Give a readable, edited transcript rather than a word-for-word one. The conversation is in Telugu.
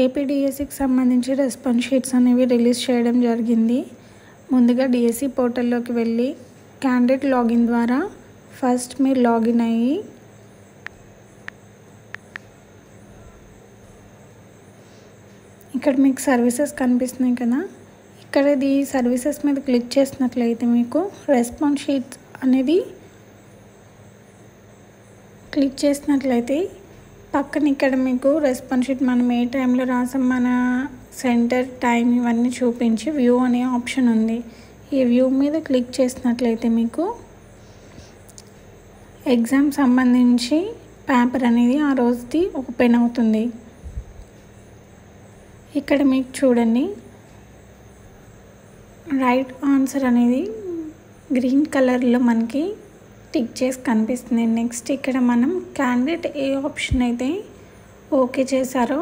ఏపీ డిఎస్సికి సంబంధించి రెస్పాన్స్ షీట్స్ అనేవి రిలీజ్ చేయడం జరిగింది. ముందుగా డిఎస్సి పోర్టల్లోకి వెళ్ళి క్యాండిడేట్ లాగిన్ ద్వారా ఫస్ట్ మీరు లాగిన్ అయ్యి ఇక్కడ మీకు సర్వీసెస్ కనిపిస్తున్నాయి కదా, ఇక్కడ ఇది సర్వీసెస్ మీద క్లిక్ చేసినట్లయితే మీకు రెస్పాన్స్ షీట్స్ అనేది క్లిక్ చేసినట్లయితే పక్కన ఇక్కడ మీకు రెస్పాన్స్ షీట్ మనం ఏ టైంలో రాసాం, మన సెంటర్ టైం ఇవన్నీ చూపించి వ్యూ అనే ఆప్షన్ ఉంది. ఈ వ్యూ మీద క్లిక్ చేసినట్లయితే మీకు ఎగ్జామ్ సంబంధించి పేపర్ అనేది ఆ రోజుది ఓపెన్ అవుతుంది. ఇక్కడ మీకు చూడండి రైట్ ఆన్సర్ అనేది గ్రీన్ కలర్లో మనకి టిక్ చేసి కనిపిస్తుంది. నెక్స్ట్ ఇక్కడ మనం క్యాండిడేట్ ఏ ఆప్షన్ అయితే ఓకే చేశారో